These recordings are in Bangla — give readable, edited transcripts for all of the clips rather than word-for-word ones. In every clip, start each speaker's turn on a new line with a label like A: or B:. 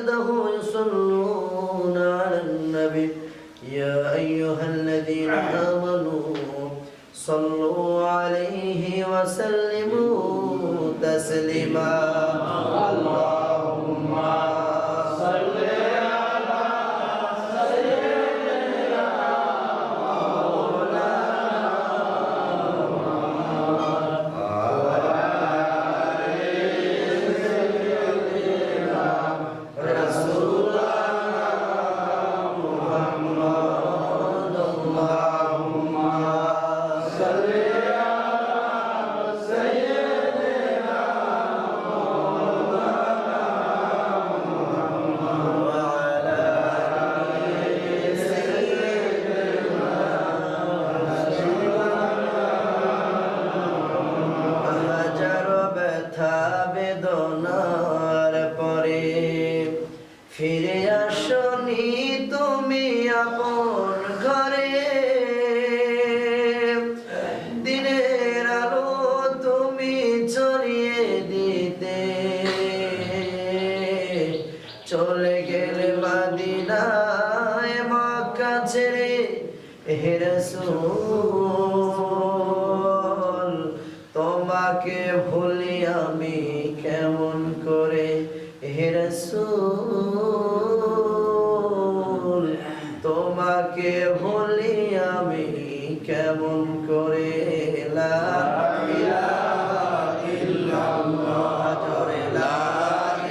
A: عباده يصلون على النبي يا أيها الذين آمنوا صلوا عليه وسلموا تسليما اللهم صل বেদনার পরে ফিরে আসনি তুমি আপন ঘরে দিনের আলো তুমি ছড়িয়ে দিতে চলে গেলে মদিনায় মক্কা ছেড়ে হে রাসূল তোমাকে ভুলি আমি কেমন করে হে রাসূল তোমাকে ভুলি আমি কেমন করে লা ইলাহা ইল্লাল্লাহ জোরে লা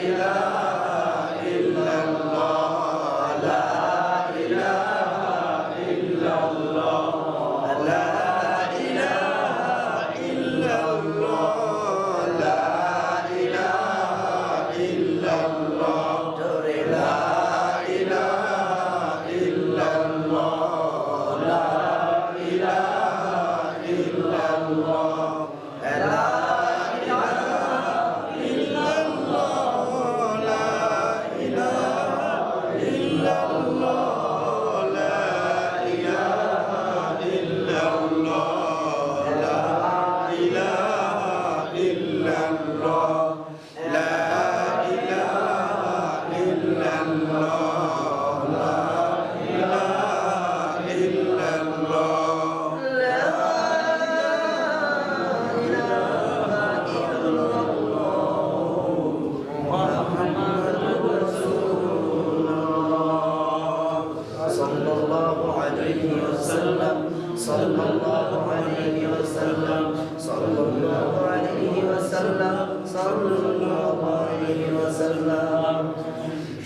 A: ইলাহা ইল্লাল্লাহ লা ইলাহা ইল্লাল্লাহ লা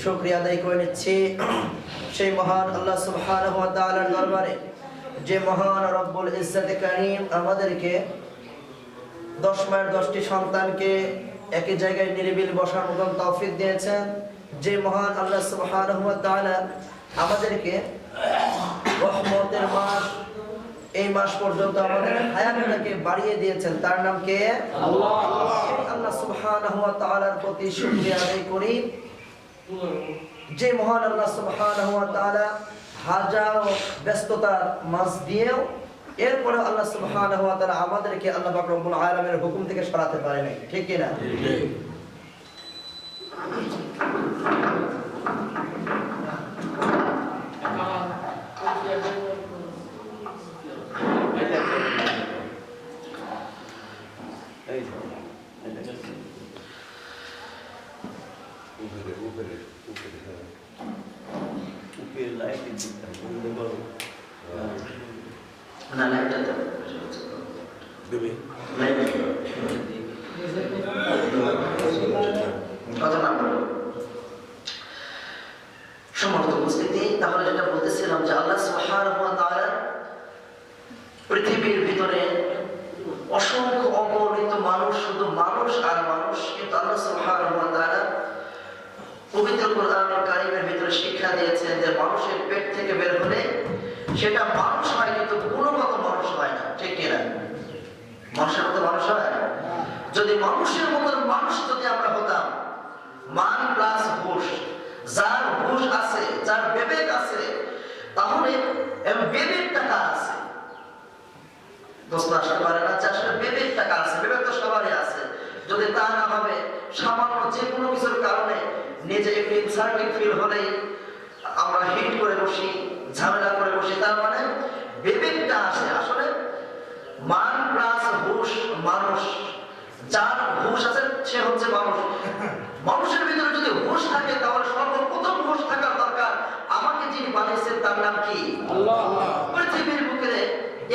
A: শুকরিয়া আদায় করে নিচ্ছি সেই মহান আল্লাহ সুবহানাহু ওয়া তাআলার দরবারে যে মহান রব্বুল ইজ্জতে কারীম আমাদেরকে 10 মায়ের 10টি সন্তানকে একই জায়গায় নিরিবিল বসার মতন তৌফিক দিয়েছেন যে মহান আল্লাহ সুবহানাহু ওয়া তাআলা আমাদেরকে রহমতের মাস এই মাস পর্যন্ত আমাদের হায়াতটাকে বাড়িয়ে দিয়েছেন তার নাম কে আল্লাহ আল্লাহ সুবহানাহু ওয়া তাআলার প্রতি শুকরিয়া আদায় করি যে মহান আল্লাহ সুবহানাহু ওয়া তাআলা হাজার ব্যস্ততার মাঝ দিয়েও এরপরে আল্লাহ সুবহানাহু ওয়া তাআলা আমাদেরকে আল্লাহ পাক রব্বুল আলামিনের হুকুম থেকে সরাতে পারে নাই ঠিক কি না সমস্ত উপস্থিতি তাহলে যেটা বলতেছিলাম যে আল্লাহ সুবহানাহু ওয়া তাআলা পৃথিবীর ভিতরে অসংখ্য অগণিত মানুষ শুধু মানুষ আর মানুষ কিন্তু আল্লাহ সুবহানাহু ওয়া তাআলা পবিত্র কোরআনুল কারীমের ভিতরে শিক্ষা দিয়েছেন যে মানুষের পেট থেকে বের হলে সেটা মানুষ হয় কিন্তু গুণগত মানুষ হয় না ঠিক কি না মানুষের মতো মানুষ হয় যদি মানুষের মতো মানুষ যদি আমরা হতাম মান প্লাস হুশ যার হুশ আছে যার বিবেক আছে তাহলে বিবেক টাকা আছে দোস্ত আসতে পারে না আসলে বিবেক টাকা আছে বিবেক তো সবারই আছে যদি তা না হবে সামান্য যে কোনো কিছুর কারণে নিজে একটি ডিসকনসার্টিং ফিল হলেই আমরা হিট করে বসি, ঝামেলা করে বসি। তার মানে বিবেকটা আসে। আসলে মান প্লাস হুশ মানুষ, যার হুশ আছে সে হচ্ছে মানুষ। মানুষের ভিতরে যদি হুশ থাকে তাহলে সর্বপ্রথম হুশ থাকার দরকার আমাকে যিনি বানিয়েছেন তার নাম কি? আল্লাহ। পৃথিবীর বুকে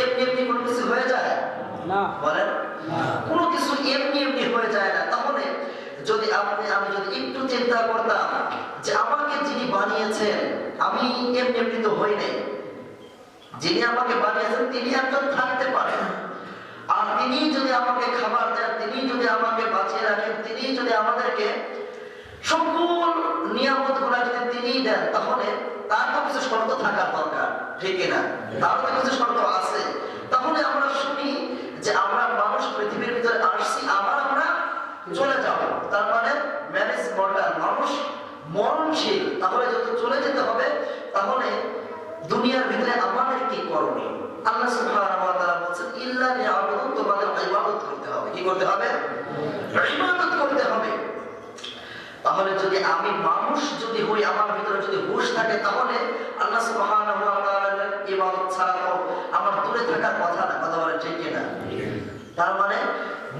A: এমনি এমনি কোনো কিছু হয়ে যায় না, বলেন কোনো কিছু এমনি এমনি হয়ে যায় না। তাহলে যদি আমি যদি একটু চিন্তা করতাম যে আমাকে যিনি বানিয়েছেন, আমি এমনি এমনি তো হই নাই, যিনি আমাকে বানিয়েছেন তিনি একজন থাকতে পারেন, আর তিনি যদি আমাকে খাবার দেন, তিনি যদি আমাকে বাঁচিয়ে রাখেন, তিনি যদি আমাদেরকে সকল নিয়ামত গুলা যদি তিনি দেন, তাহলে তার তো কিছু শর্ত থাকার দরকার, ঠিক না? তার তো কিছু শর্ত আছে। তাহলে আমরা শুনি যে আমরা মানুষ পৃথিবীর ভিতরে আসছি, আবার আমরা চলে যাব। তার মানে ম্যানেজ মর্টাল, মানুষ মরণশীল। তাহলে যত চলে যেতে হবে, তাহলে দুনিয়ার ভিতরে আমাদের কি করণীয়? আল্লাহ সুবহানাহু ওয়া তাআলা বলেন ইল্লা লিয়াবুদু, তোমাদের ইবাদত করতে হবে। কি করতে হবে? ইবাদত করতে হবে। তাহলে যদি আমি মানুষ যদি হই, আমার ভিতরে যদি হুশ থাকে, তাহলে আল্লাহ সুবহানাহু ওয়া তাআলার ইবাদত ছাড়া তো আমার দূরে থাকার কথা না। কথা বলে ঠিক কিনা? তার মানে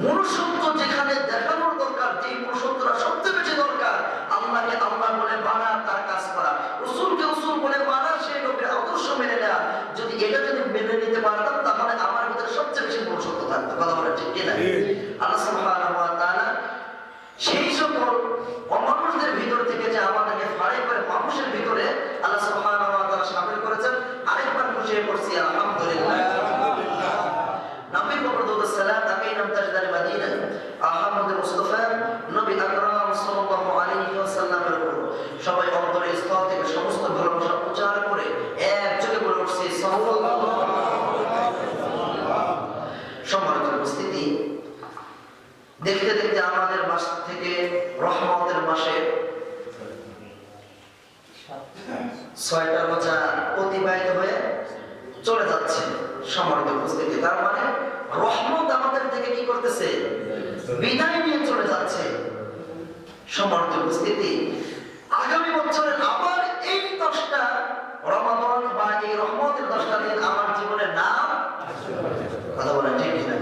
A: মনুষ্যত্ব যেখানে দেখানোর দরকার, যে মনুষ্যত্বটা সবচেয়ে বেশি দরকার, আল্লাহকে আল্লাহ বলে মানা, তার কাজ করা, রাসূলকে রাসূল বলে মানা, সেই নবীর আদর্শ মেনে নেওয়া, যদি এটা যদি মেনে নিতে পারতাম, তাহলে আমার ভিতরে সবচেয়ে বেশি মনুষ্যত্ব থাকতো। কথা বলে ঠিক কিনা? আল্লাহ সুবহানাহু ওয়া তাআলা সেই সকল অমানুষদের ভিতর থেকে যে আমাদেরকে ফাড়াই করে মানুষের ভিতরে আল্লাহ সুবহানাহু ওয়া তাআলা শামিল করেছেন। আরেকবার খুশি হয়ে পড়ছি আলহামদুলিল্লাহ। নবী মুহাম্মদ সাল্লাল্লাহু আলাইহি নাম তাজদার মদিনা আহমদ মুস্তাফা নবী আকরাম সাল্লাল্লাহু আলাইহি ওয়াসাল্লামের উপর সবাই অন্তরের স্থল থেকে সমস্ত ভালোবাসা উচ্চার করে একযোগে বলে উঠছি সাল্লাল্লাহু আলাইহি ওয়াসাল্লাম। সম্মানিত উপস্থিতি, দেখতে দেখতে আমাদের মাস থেকে রহমতের মাসে 6টা রোজা অতিবাহিত হয়ে চলে যাচ্ছে। সম্মানিত উপস্থিতি, তার মানে রহমত আমাদের থেকে কি করতেছে? বিদায় নিয়ে চলে যাচ্ছে। সম্মানিত উপস্থিতি, আগামী বছরে আবার এই 10টা রমাদান বা এই রহমতের 10টা দিন আমার জীবনে নাম কথা বলেন ঠিক কিনা?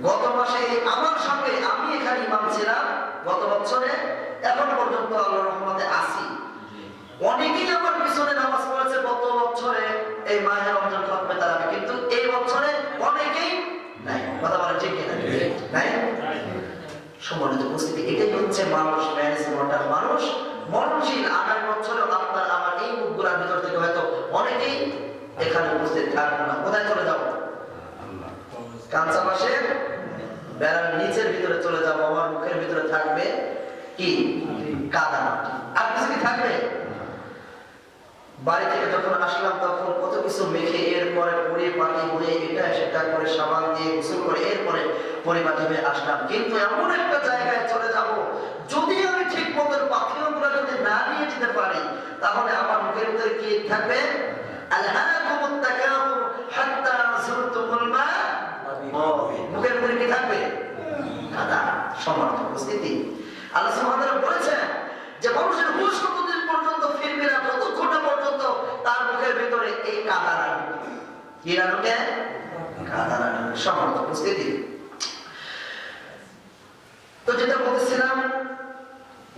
A: গত মাসে আমার সঙ্গে আমি এখানে ইমাম ছিলাম, গত বছরে এখন পর্যন্ত আল্লাহর রহমতে আছি। অনেকেই আমার পিছনে নামাজ পড়েছে গত বছরে এই মাহে রমজান খতমে তারাবি, কিন্তু এই বছরে অনেকেই নাই। কথা বলেন ঠিক কিনা? নাই। সম্মানিত উপস্থিতি, এটাই হচ্ছে মানুষ, ম্যানেজ মর্টাল, মানুষ মরণশীল। আগামী বছরে আপনার আমার এই মুখগুলোর ভিতর থেকে হয়তো অনেকেই এখানে উপস্থিত থাকবো না। কোথায় চলে যাবো? কাঁচা মাসে বেড়ার নিচের ভিতরে চলে যাবো। আমার মুখের ভিতরে থাকবে কি? কাদা মাটি। আর কিছু কি থাকবে? বাড়ি থেকে যখন আসলাম তখন কত কিছু মেখে, এরপরে পরিপাটি হয়ে এটা সেটা করে সাবান দিয়ে গোসল করে এরপরে পরিপাটি হয়ে আসলাম। কিন্তু এমন একটা জায়গায় চলে যাব, যদি আমি ঠিক মতো পাথরগুলো যদি না নিয়ে যেতে পারি, তাহলে আমার মুখের ভিতরে কি থাকবে? আলহাকুমুত তাকাসুর হাত্তা যুরতুমুল মাকাবির। মুখের ভিতরে কি থাকবে? কাদা। সম্মানিত উপস্থিতি, আল্লাহ সুবহানাহু ওয়া তাআলা বলেছেন যে মানুষের হুঁশ কতদিন পর্যন্ত ফিরবে না, যতক্ষণ পর্যন্ত তার মুখের ভিতরে এই কাদা রাখবে। কি রাখবে? কাদা রাখবে। সম্মানিত উপস্থিতি, তো যেটা বলতেছিলাম,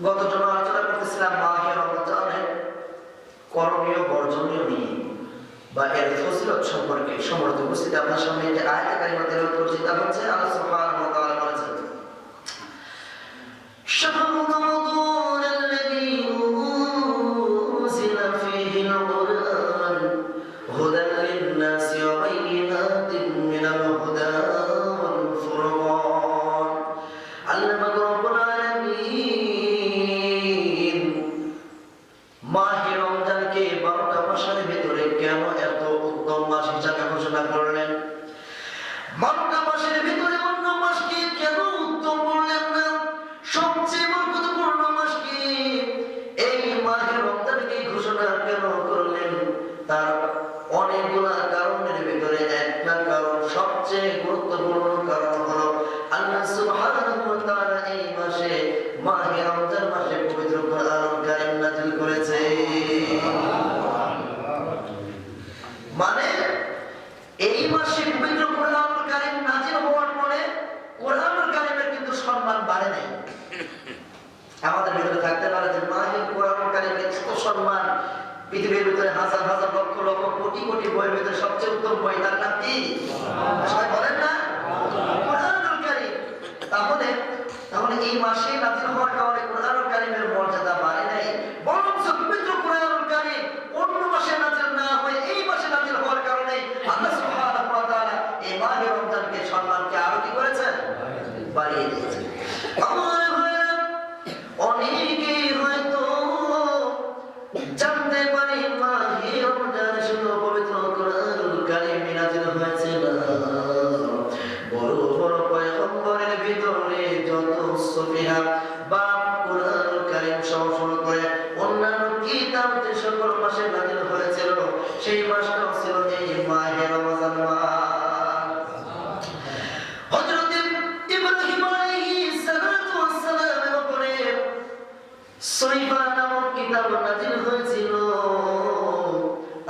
A: গত জন্য আলোচনা করতেছিলাম মাহে রমজানের করণীয় বর্জনীয় নিয়ে বা এর ফজিলত সম্পর্কে। সম্মানিত উপস্থিতি, আপনার সামনে যে আয়াতে কারিমা তেলাওয়াত করছি তা হচ্ছে আল্লাহ সুবহানাহু ওয়া তাআলা বলেছেন শাহরু রমাদান আল্লাযী উনজিলা ফীহিল কুরআন হুদান লিন-নাসি ওয়া বাইয়িনাতিন মিনাল হুদা ওয়াল ফুরকান। আল্লাহ রাব্বুল আলামিন মাহে রমজানকে 12টা মাসের ভিতরে কেন এত উত্তম মাস হিসাবে ঘোষণা করলেন? 12টা মাসের ভিতরে অন্য মাস মাসে পবিত্র কোরআনুল কারীম নাযিল হওয়ার পরে কোরআনুল কারীমের কিন্তু সম্মান বাড়ে নাই। আমাদের ভিতরে থাকতে পারে যে মাহে কোরআনুল কারীমের এত সম্মান, পৃথিবীর ভিতরে হাজার হাজার লক্ষ লক্ষ কোটি কোটি বইয়ের ভিতরে সবচেয়ে উত্তম বই তার নাম কি? সবাই বলেন না কোরআনুল কারীম। তাহলে এই মাসে নাযিল হওয়ার কারণে কোরআনুল কারীমের মর্যাদা বাড়ে নাই, বরং পবিত্র কোরআনুল কারীম অন্য মাসে নাযিল না হয়ে এই মাসে নাযিল হওয়ার কারণে আল্লাহ সুবহানাহু ওয়া তাআলা এই মাহে রমজানকে সম্মানকে আরো কি করেছেন? বাড়িয়ে দিয়েছেন। আমার ভাইরা, অনেকে হয়তো জানতে পারে মাহে রমজান শুধু পবিত্র কোরআনুল কারীম নাযিল হয়েছে না, বড় বড় পয়গম্বরের ভিতরে যত সুফিয়া বা কোরআনুল কারীম সহ শুরু করে অন্যান্য কিতাব যে সকল মাসে নাযিল হয়েছিল সেই মাসটাও ছিল এই মাহে রমজান মাস। হযরত ইব্রাহিম আলাইহিস সালাতু ওয়াস সালামের উপরে সহিফা নামক কিতাব নাযিল হয়েছিল।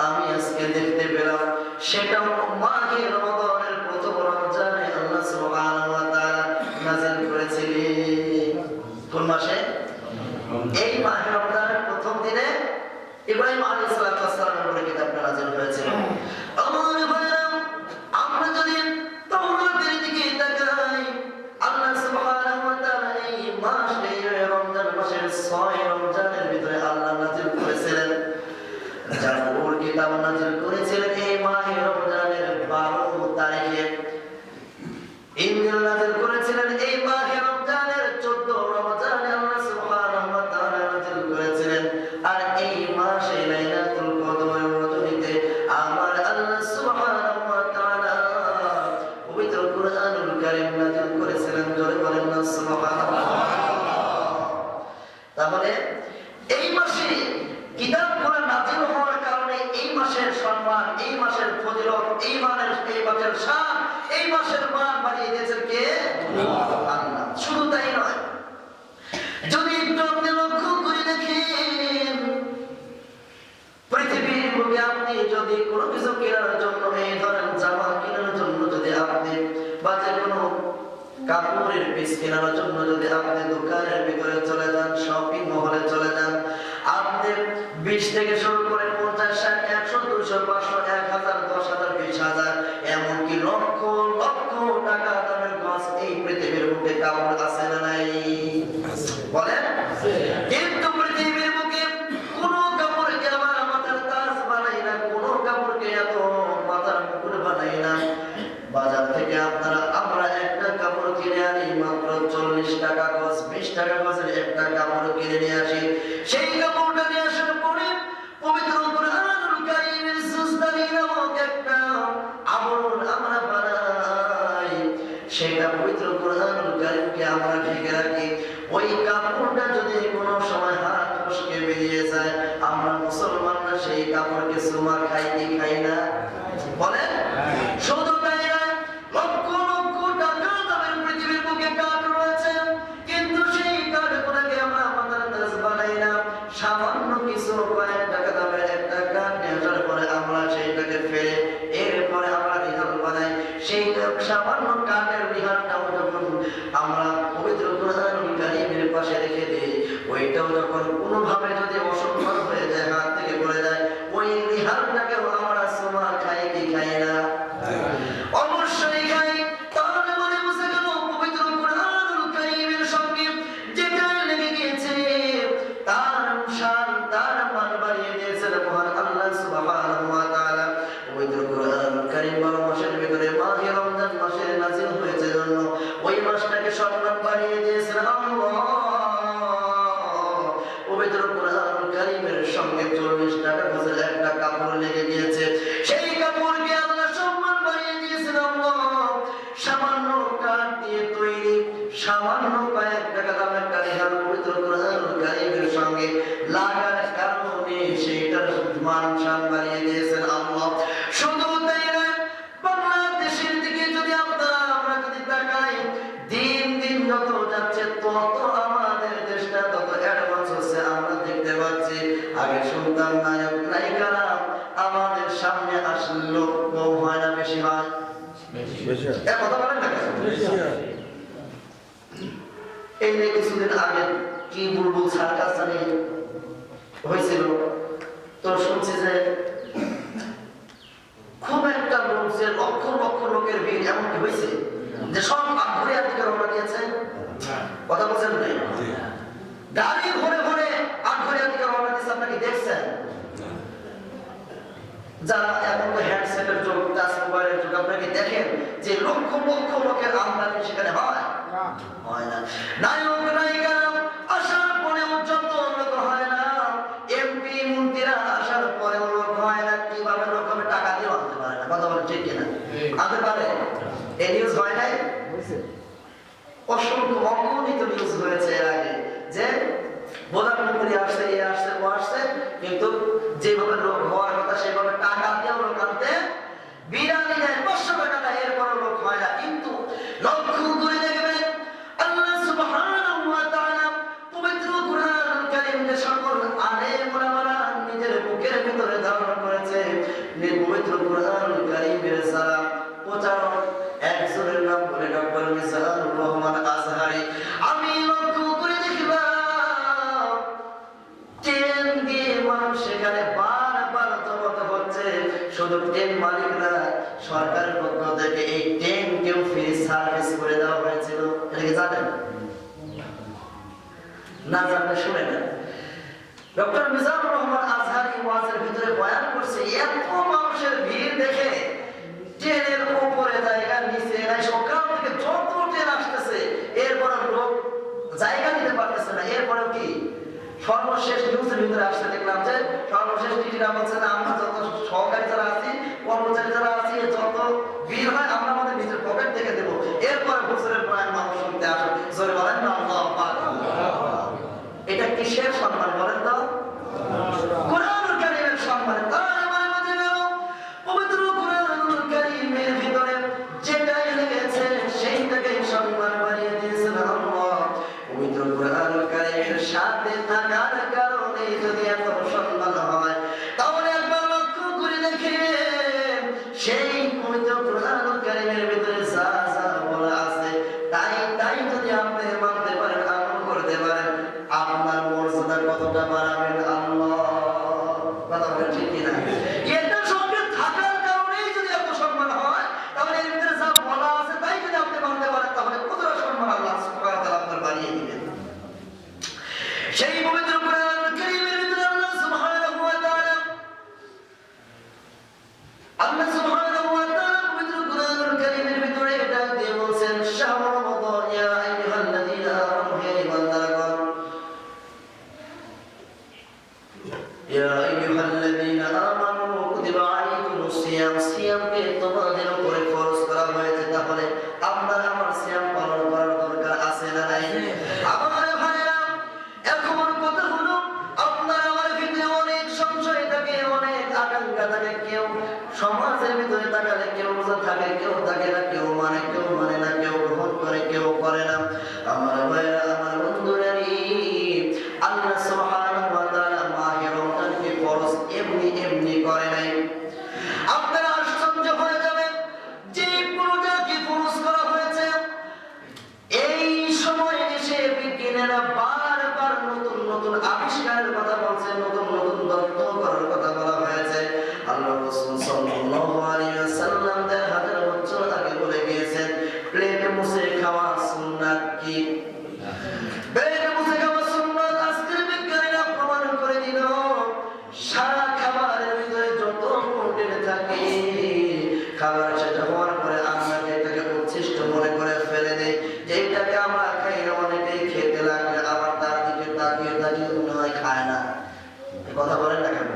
A: আমি আজকে দেখতে পেলাম সেটা মাহে রমজানের প্রথম রমজানে আল্লাহ সুবহানাহু ওয়া তাআলা নাযিল করেছিলেন। কোন মাসে? এই মাহে রমজানের প্রথম দিনে ইব্রাহিম আলাইহিস সালামের উপরে কিতাবটা নাযিল হয়েছিল। আমার ভাইরা, আমরা যদি তাওরাতের দিকে তাকাই, আল্লাহ সুবহানাহু ওয়া তাআলা এই মাসে রমজান মাসের 6 রমজানের ভিতরে আল্লাহ নাযিল করেছিলেন। জাবুর কিতাব নাযিল করেছিলেন এই মাহে রমজানের 12 তারিখে। ইনজিল নাযিল করেছিলেন এই মাহে রমজানের 14 রমজানে আল্লাহ সুবহানাহু ওয়া তাআলা নাযিল করেছিলেন। আর এই মাসে লাইলাতুল কদরের রজনীতে আমার আল্লাহ সুবহানাহু ওয়া তাআলা পবিত্র কোরআনুল কারীম নাযিল করেছিলেন। জোরে বলেন না সুবহানাল্লাহ। তাহলে এই মাসে কিতাবগুলো নাযিল হওয়ার কারণে এই মাসের সম্মান, এই মাসের ফজিলত, এই মাসের শান, এই মাসের মান বাড়িয়ে দিয়েছেন কে? আল্লাহ। শুধু তাই নয়, যদি একটু আপনি লক্ষ্য করে দেখেন, পৃথিবীর বুকে আপনি যদি কোনো কিছু কেনার জন্য, এই ধরেন জামা কেনার জন্য যদি আপনি বা যে কোনো কাপড়ের পিস কেনার জন্য যদি আপনি দোকানের ভিতরে চলে যান, শপিং মহলে চলে যান, আপনি 20 থেকে শুরু করে 50, 60, 100, 200, 500, 1000, 10,000, 20,000 এমনকি লক্ষ লক্ষ টাকা দামের গছ এই পৃথিবীর বুকে কাপড় আছে না নাই? বলেন। কিন্তু পৃথিবীর বুকে কোন কাপড়কে আমার মাথার তাজ বানাই না, কোন কাপড়কে এত মাথার মুকুট বানাই না। বাজার থেকে আমরা একটা কাপড় কিনে আনি মাত্র 40 টাকা গজ, 20 টাকা গজের একটা কাপড় কিনে নিয়ে আসি। সেই কাপড়টা নিয়ে আসার পরে পবিত্র কোরআনুল কারীমের সুজদানি নামক একটা আবরণ আমরা বানাই। সেটা পবিত্র কোরআনুল কারীমকে আমরা ঢেকে রাখি। ওই কাপড়টা যদি কোনো সময় হাত ফসকে বেরিয়ে যায়, আমরা মুসলমানরা সেই কাপড়কে চুমা খাই কি খাই না? বলেন। শুধু তাই না, লক্ষ লক্ষ টাকা দামের পৃথিবীর বুকে কাঠ রয়েছে, কিন্তু সেই কাঠগুলোকে আমরা মাথার তাজ বানাই না। সামান্য কিছু কয়েক টাকা দামের একটা কাঠ নিয়ে আসার পরে আমরা সেইটাকে ফেলে এরপরে আমরা রিহাল বানাই। সেই সামান্য কাঠের রিহালটাও যখন আমরা পবিত্র কোরআনুল কারীমের পাশে রেখে দিই, ওইটাও যখন কোনোভাবে যদি অসম্মান হয়ে যায়, হাত থেকে পড়ে যায়, ওই রিহালটাকেও আমরা চুমা খাই কি খাই না? অবশ্যই খাই। তাহলে মনে বুঝে গেল পবিত্র কোরআনুল কারীমের সঙ্গে যেটা লেগে গিয়েছে তার শান, তার মান বাড়িয়ে দিয়েছেন মহান আল্লাহ সুবহানাহু ওয়া তাআলা। পবিত্র কোরআনুল কারীম 12 মাসের ভিতরে মাহে রমজান মাসে নাযিল হয়েছে জন্য ওই মাসটাকে সম্মান বাড়িয়ে দিয়েছেন আল্লাহ। পবিত্র কোরআনুল কারীমের সঙ্গে 40 টাকা গজের একটা কাপড় লেগে গিয়েছে, সেই কাপড়কে আল্লাহ সম্মান বাড়িয়ে দিয়েছেন আল্লাহ। সামান্য কাঠ দিয়ে তৈরি সামান্য কয়েক টাকা দামের একটা রিহাল পবিত্র কোরআনুল কারীমের সঙ্গে লাগার কারণে সেইটার মান শান বাড়িয়ে দিয়েছেন আল্লাহ। শুধু তাই নয়, বাংলাদেশের দিকে যদি আমরা যদি তাকাই, দিন দিন যত যাচ্ছে তত আমাদের দেশটা তত অ্যাডভান্স হচ্ছে। আমরা দেখতে পাচ্ছি আগে শুনতাম নায়ক নায়িকারা আমাদের সামনে আসলো, কম হয় না বেশি হয়? কথা বলেন না এই নিয়ে কিছুদিন আগে কি বুলবুল সার্কাস নিয়ে হয়েছিল, তো শুনছি যে খুব একটা লোক, যে লক্ষ লক্ষ লোকের ভিড় এমনকি হয়েছে যে সব আগ্রহের দিকে রওনা দিয়েছে। কথা বলছেন না, গাড়ি ভরে ভরে আগ্রহের দিকে রওনা দিয়েছে। আপনাকে দেখছেন যারা এখন তো হ্যান্ডসেটের যুগ, টাচ মোবাইলের যুগ, আপনাকে দেখেন যে লক্ষ লক্ষ লোকের আমদানি সেখানে হয় না। নায়ক নায়িকা আসার পরেও যত লোক হয় না, এমপি মন্ত্রীরা আসার পরেও লোক হয় না, কিভাবে লোক হবে টাকা দিয়ে আনতে পারে না। কথা বলে ঠিক কিনা? আনতে পারে? এই নিউজ হয় নাই? অসংখ্য অগণিত নিউজ হয়েছে এর আগে যে প্রধানমন্ত্রী আসছে, এ আসছে, ও আসছে, কিন্তু যেভাবে লোক হওয়ার কথা সেভাবে টাকা দিয়ে লোক আনতে বিরানি দেয়, 500 টাকা দেয়, এরপরও লোক হয় না। কিন্তু লক্ষ্য করে দেখবেন আল্লাহ সুবহানাহু ওয়া তাআলা পবিত্র কুরআনুল কারীমে সকল আলেম ওলামারা নিজের বুকের ভিতরে ধারণ করেছে। পবিত্র কুরআনুল কারীমের সালাম প্রচারক একজনের নাম বলে ডক্টর মিজানুর রহমান আজহারী। আমি লক্ষ্য করে দেখলাম ট্রেন দিয়ে মানুষ সেখানে বারবার জমাত হচ্ছে। শুধু ট্রেন মালিকরা, সরকারের পক্ষ থেকে এই ট্রেনকেও ফ্রি সার্ভিস করে দেওয়া হয়েছিল। এটা কি জানেন? না জানলে শুনে না। ডক্টর মিজানুর রহমান আজহারী ওয়াজের ভিতরে বয়ান করছে, এত মানুষের ভিড় দেখে ট্রেনের উপরে জায়গা, নিচে নাই, সকাল থেকে যত ট্রেন আসতেছে, এরপর লোক জায়গা নিতে পারতেছে না। এরপরেও কি সর্বশেষ নিউজের ভিতরে আসতে দেখলাম যে সর্বশেষ টিটিরা বলছে যে আমরা যত সহকারী যারা আছি, কর্মচারী যারা আছি, যত ভিড় হয় আমরা আমাদের নিজের পকেট থেকে দেবো। এরপরে বছরের প্রায় মানুষ শুনতে আসো, জোরে বলেন না আল্লাহু আকবার। এটা কিসের সম্মান বলেন তো? কুরআনুল কারীমের সম্মান। তার মানে বুঝে গেল পবিত্র কুরআনুল কারীমের ভিতরে যেটাই লেগেছে সেইটাকে সম্মান বাড়িয়ে দিয়েছেন আল্লাহ। পবিত্র কুরআনুল কারীমের সাথে থাকার কারণে যদি এত সম্মান হয়, তাহলে একবার লক্ষ্য করে দেখেন সেই পবিত্র কুরআনুল কারীমের ভিতরে যা যা বলা আছে তাই তাই যদি আপনি মানতে পারেন, আমল করতে পারেন, আপনার মর্যাদা কতটা বাড়াবেন আল্লাহ। কথা বলেন ঠিক কিনা? এটার সঙ্গে থাকার কারণেই যদি এত সম্মান হয়, তাহলে এর ভিতরে যা বলা আছে তাই যদি আপনি মানতে পারেন, তাহলে কতটা সম্মান আল্লাহ সুবহানাহু ওয়া তাআলা আপনার বাড়িয়ে দিবেন। সেই পবিত্র কুরআনুল কারীমের ভিতরে আল্লাহ সুবহানাহু ওয়া তাআলা পবিত্র কুরআনুল কারীমের ভিতরে এটা দিয়ে বলছেন, শাহরু রমাদান ইয়া আইয়ুহাল্লাযীনা আমানু, হে ঈমানদারগণ, ইয়া আইয়ুহাল্লাযীনা আমানু কুতিবা আলাইকুমুস সিয়াম, সিয়ামকে তোমাদের উপরে ফরজ করা হয়েছে। তাহলে আপনার আমার সিয়াম পালন করার দরকার আছে না নাই? আমার ভাইরা, এখন কথা হলো আপনার আমার ভিতরে অনেক সংশয় থাকে, অনেক আকাঙ্ক্ষা থাকে। কেউ সমাজের ভিতরে তাকালে কেউ রোজা থাকে, কেউ থাকে না, কেউ মানে না, কেউ গ্রহণ করে, কেউ করে না। আমার ভাইরা, আমার বন্ধুরা, আল্লাহ সুবহানাহু ওয়া তাআলা মাহে রমজানকে ফরজ এমনি এমনি করে নাই। আপনারা আশ্চর্য হয়ে যাবেন যে রোজাকে ফরজ করা হয়েছে। এই সময় এসে বিজ্ঞানীরা বারবার নতুন নতুন আবিষ্কারের কথা বলছে, নতুন নতুন তত্ত্ব করার কথা বলা হয়েছে। আল্লাহ রাসূল সাল্লাল্লাহু আলাইহি ওয়াসাল্লাম 1000 বছর আগে বলে গিয়েছেন, প্লেট মুছে খাওয়া সুন্নাত। কি প্লেট মুছে খাওয়া সুন্নাত? আজকের বিজ্ঞানীরা প্রমাণ করে দিল, সারা খাবারের ভিতরে যত প্রোটিন থাকে, খাবার সেটা হওয়ার পরে আমরা যেটাকে উচ্ছিষ্ট মনে করে ফেলে দেই, যেটাকে আমরা খাই না, অনেকেই খেতে লাগলে আবার তার দিকে তাকিয়ে তাকিয়ে মনে হয় খায় না। কথা বলেন না কেন?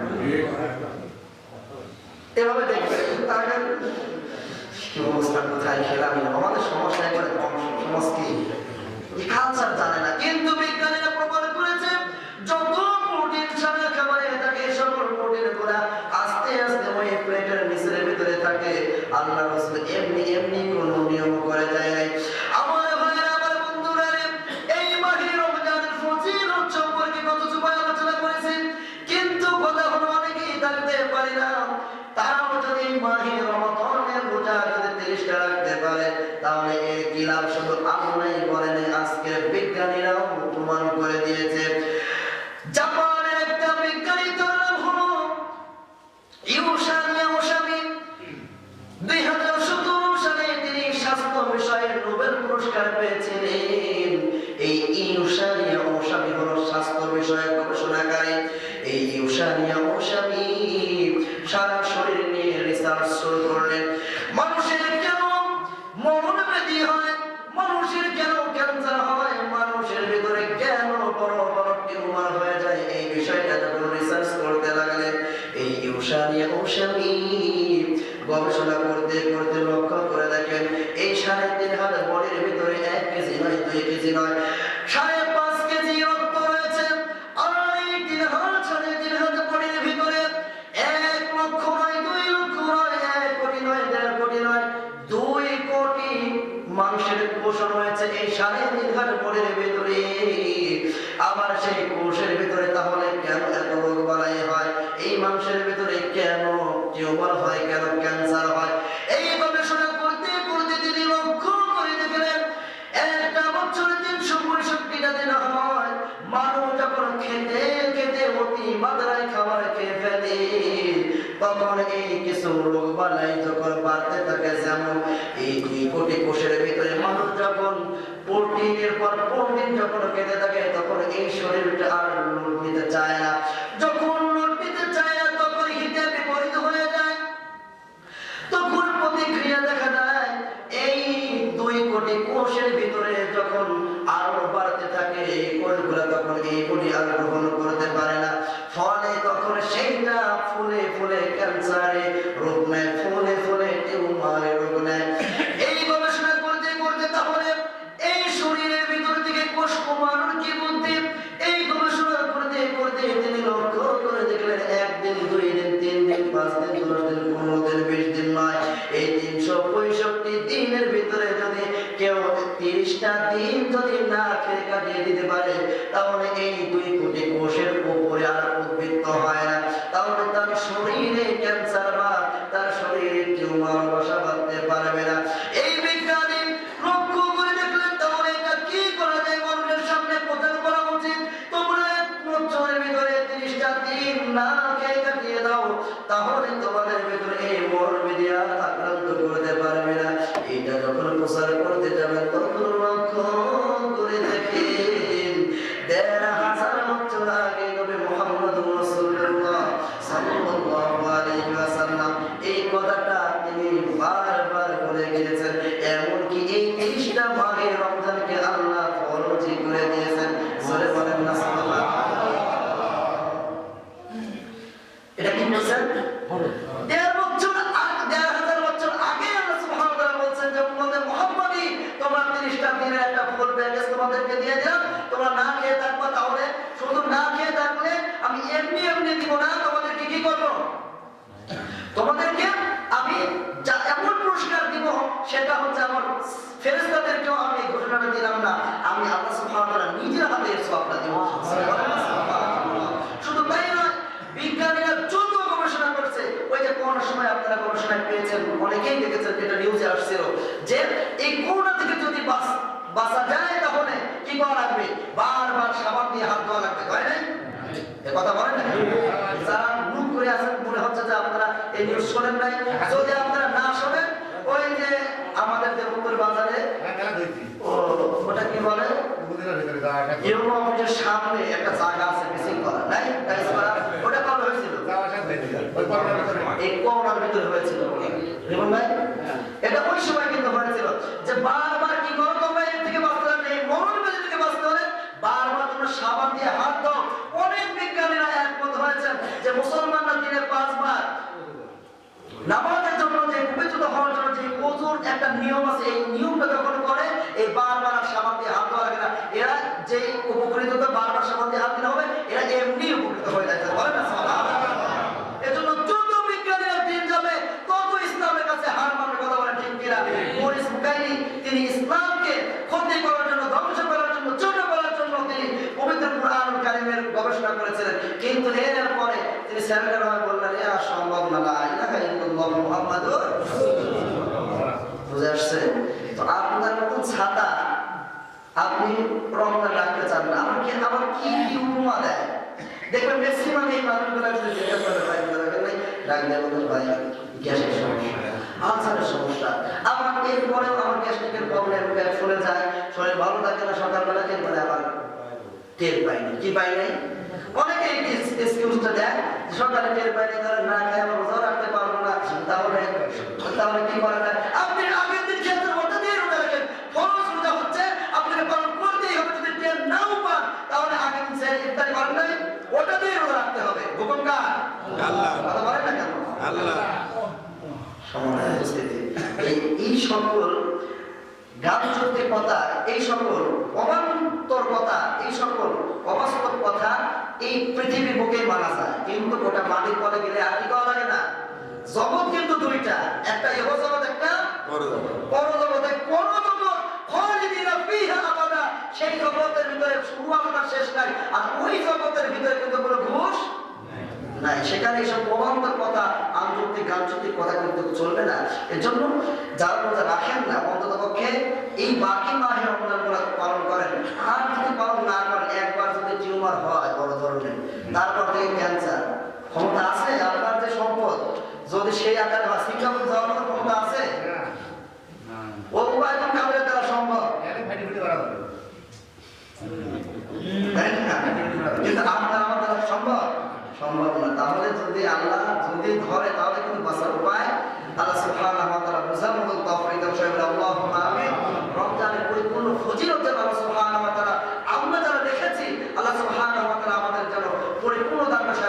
A: এভাবে দেখবেন তাকে কি অবস্থা, কোথায় খেলাম। আমাদের সমস্যা একবারে সমাজ কি কালচার জানে না। কিন্তু বিজ্ঞানীরা প্রমাণ করেছে যত প্রোটিন সারা খাবারে থাকে, সকল প্রোটিন গুলা আস্তে আস্তে ওই প্লেটের নিচের ভিতরে থাকে। আল্লাহ রাসূল এমনি এমনি কোনো নিয়ম করে যায় নাই। আমার ভাইরা, আমার বন্ধুরা, এই মাহে রমজানের ফজিলত সম্পর্কে কত উপায় আলোচনা করেছি, কিন্তু কথা হলো অনেকেই থাকতে পারে না। তারাও যদি মাহে রমজানের রোজা যদি 30টা রাখতে পারে, এই ইউশানিয়া ওশামি সারা শরীর নিয়ে রিসার্চ শুরু করলেন। মানুষের কেন মরণ ব্যাধি হয়, মানুষের কেন ক্যান্সার হয়, মানুষের ভিতরে কেন বড় বড় টিউমার হয়ে যায়, এই বিষয়টা যখন রিসার্চ করতে লাগলেন, এই ইউশানিয়া ওশামি গবেষণা করতে করতে লক্ষ্য করে দেখেন এই 3.5 বডির ভিতরে 1 কেজি নয়, 2 কেজি নয়, 5.5 কেজি রক্ত রয়েছে। আর এই 3.5 বডির ভিতরে 1 লক্ষ নয়, 2 লক্ষ নয়, 1 কোটি নয়, 1.5 কোটি নয়, 2 কোটি মানুষের কোষ রয়েছে এই 3.5 বডির ভিতরে। আবার সেই কোষের ভিতরে তাহলে কেন এত রোগ বালাই হয়, এই মানুষের ভিতরে কেন টিউমার হয়, কেন ক্যান্সার হয়, এই গবেষণা করতে করতে তিনি লক্ষ্য করে দেখলেন একটা বছরে 365টা দিন হয়। মানুষ যখন খেতে খেতে অতি মাত্রায় খাবার খেয়ে ফেলে তখন এই কিছু রোগ বালাই যখন বাড়তে থাকে। যেমন এই 2 কোটি কোষের ভিতরে মানুষ যখন প্রোটিনের পর প্রোটিন যখন খেতে থাকে তখন এই শরীরটা আর লোড নিতে চায় না। যখন লোড নিতে চায় না তখন হিতে বিপরীত হয়ে যায়, তখন প্রতিক্রিয়া দেখা যায় এই 2 কোটি কোষের ভিতরে যখন আরো বাড়তে থাকে এই কোষগুলো তখন এই বডি আর গ্রহণ করতে পারে না। ফলে তখন সেইটা ফুলে ফুলে ক্যান্সারে রোগ নেয়, ফুলে ফুলে টিউমারে রোগ নেয়। এই গবেষণা করতে করতে তাহলে এই শরীরের ভিতর থেকে কোষ কমানোর কি বুদ্ধি, এই গবেষণা করতে করতে তিনি লক্ষ্য করে দেখলেন 1 দিন, 2 দিন, 3 দিন, 5 দিন, 10 দিন, 15 দিন, 20 দিন নয়, এই 365 দিনের ভিতরে যদি কেউ 30টা দিন যদি না খেয়ে কাটিয়ে দিতে পারে তাহলে এই 2 কোটি কোষের উপরে আর উদ্বৃত্ত হয় না, তাহলে তার শরীরে ক্যান্সার বা তার শরীরে টিউমার বসা বাঁধতে পারবে না। এই বিজ্ঞানী লক্ষ্য করে দেখলেন তাহলে এটা কি করা যায়, মানুষের সামনে প্রচার করা উচিত। তোমরা 1 বছরের ভিতরে 30টা দিন না খেয়ে কাটিয়ে দাও, তাহলে তোমাদের ভিতরে এই মরণ ব্যাধি আর আক্রান্ত করতে পারবে না। এটা যখন প্রচার করতে যাবেন তখন লক্ষ্য করে দেখেন 1,500 বছর আগে নবী মুহাম্মদুর রাসূলুল্লাহ সাল্লাল্লাহু আলাইহি ওয়াসাল্লাম এই কথাটা তিনি বারবার বলে গিয়েছেন। এমনকি এই 30টা মাহে রমজানকে আল্লাহ ফরজ করে দিয়েছেন। জোরে বলেন না সুবহানাল্লাহ। এটা কি বলছেন? 1,500 বছর আগে আল্লাহ সুবহানাহু ওয়া তাআলা বলছেন যে উম্মতে মুহাম্মাদি তোমরা 30টা দিনের একটা ফুল প্যাকেজ তোমাদেরকে দিয়ে দিলাম, তোমরা না খেয়ে থাকবা, তাহলে শুধু না খেয়ে থাকলে আমি এমনি এমনি দিব না, তোমাদেরকে কি করব, তোমাদেরকে আমি যা এমন পুরস্কার দিব সেটা হচ্ছে আমার ফেরেশতাদেরকেও আমি এই ঘোষণাটা দিলাম না, আমি আল্লাহ সুবহানাহু ওয়া তাআলা নিজের হাতে এর সওয়াবটা দেব। শুধু তাই নয়, বিজ্ঞানীরা যত গবেষণা করছে, ওই যে কোন সময় আপনারা গবেষণা পেয়েছেন অনেকেই দেখেছেন, এটা নিউজে আসছিল যে এই করোনা থেকে যদি বাঁচা যায় তাহলে কি করা লাগবে, বারবার সাবান দিয়ে হাত ধোয়া লাগবে, তাই না? এই কথা বলেন না? যারা মুখ করে আছেন মনে হচ্ছে যে আপনারা এই নিউজ শোনেন নাই। যদি আপনারা না শোনেন, ওই যে আমাদের দেবপুর বাজারে ওটা কি বলে ইউনো অফিসের সামনে একটা জায়গা আছে মিসিং করা, নাই টাইস করা, ওটা কবে হয়েছিল? এই করোনার ভিতরে হয়েছিল, দেখুন ভাই, এটা ওই সময় কিন্তু হয়েছিল যে বারবার কি করো তোমরা এর থেকে বাঁচতে হলে, এই মরণ ব্যাধি থেকে বাঁচতে হলে বারবার তোমরা সাবান দিয়ে হাত দাও। অনেক বিজ্ঞানীরা একমত হয়েছেন যে মুসলমানরা দিনে 5 বার নামাজের জন্য যে পবিত্র হওয়ার জন্য যে ওযুর একটা নিয়ম আছে, এই নিয়মটা যখন করে এই বারবার সাবান দিয়ে হাত ধোয়া লাগে না, এরা যে উপকৃততা বারবার সাবান দিয়ে হাত দিতে হবে, এরা এমনি উপকৃত হয়ে যাচ্ছে, বলে না সুবহানাল্লাহ। এজন্য যত বিজ্ঞানীরা দিন যাবে তত ইসলামের কাছে হার মানার কথা বলেন, ঠিক কিনা? মরিস বুখারী তিনি ইসলামকে ক্ষতি করার জন্য, ধ্বংস করার জন্য, ছোট করার জন্য তিনি পবিত্র কুরআনুল কারীমের গবেষণা করেছিলেন, কিন্তু এর পরে তিনি স্যারের হয়ে বললেন ইয়া সম্ভব না, লা ইলাহা ইল্লাল্লাহ মুহাম্মাদুর রাসূলুল্লাহ। বুঝে আসছে? তো আপনার মতন ছাতা আপনি রমজান রাখতে চান না, আমার কি কি উপমা দেয় দেখবেন, ম্যাক্সিমাম এই মানুষগুলো যদি জিজ্ঞেস করে ভাই ডাক দেবো ভাই গ্যাসের সমস্যা, আলসারের সমস্যা, আমার এরপরেও আমার গ্যাস্ট্রিকের প্রবলেম, পেট ফুলে যায়, শরীর ভালো থাকে না, সকালবেলা এরপরে আবার টের পাই না, কি পাই নাই, অনেকে এক্সকিউজটা সকালে টের পাইলে ধরে না খেয়ে আমরা রোজা রাখতে পারবো না, তাহলে তাহলে কি করা যায়? আপনি আগের দিন খেতে ওটা দিয়ে রোজা রাখেন, ফরজ রোজা হচ্ছে আপনাকে পালন করতেই হবে। যদি টের নাও পান তাহলে আগের দিন সেই ইফতারি করেন নাই, ওটা দিয়ে রোজা রাখতে হবে। হুকুম কার? আল্লাহ। কথা বলেন না কেন? আল্লাহ। সমাজের উপস্থিতি এই সকল গামচুক্তি কথা, এই সকল অবান্তর কথা, এই সকল অবাস্তব কথা এই পৃথিবীর বুকে মানা যায়, কিন্তু গোটা মাটির পরে গেলে আর কি করা লাগে না। জগৎ কিন্তু দুইটা, একটা ইহ জগৎ, একটা পরজগৎ। পরজগৎ খালিদিনা ফিহা আবাদা, সেই জগতের ভিতরে শুরু আমাদের শেষ নাই, আর ওই জগতের ভিতরে কিন্তু কোনো ঘুষ নাই। সেখানে এইসব অবান্তর কথা, আন্তর্জাতিক গানচুক্তির কথা কিন্তু চলবে না। এর জন্য যারা রোজা রাখেন না, অন্তত পক্ষে এই বাকি মাহে রমজানগুলো পালন করেন। আর যদি পালন না করেন, একবার যদি টিউমার হয় বড় ধরনের, তারপর থেকে ক্যান্সার, ক্ষমতা আছে আপনার যে সম্পদ, যদি সেই আকারে হয় শিক্ষাপন যাওয়ার মতো ক্ষমতা আছে? ও উপায় কোন কামের দ্বারা সম্ভব? কিন্তু আপনার আমার দ্বারা সম্ভব সম্ভব না। তাহলে যদি আল্লাহ যদি ধরে তাহলে কিন্তু বাঁচার উপায় আল্লাহ সুবহানাহু ওয়া তাআলা বুঝার মতো তৌফিক দান করেন। আল্লাহুম্মা আমিন। রমজানের পরিপূর্ণ ফজিলত যেন আল্লাহ সুবহানাহু ওয়া তাআলা আমরা যারা দেখেছি, আল্লাহ সুবহানাহু ওয়া তাআলা আমাদের যেন পরিপূর্ণ দান করেন।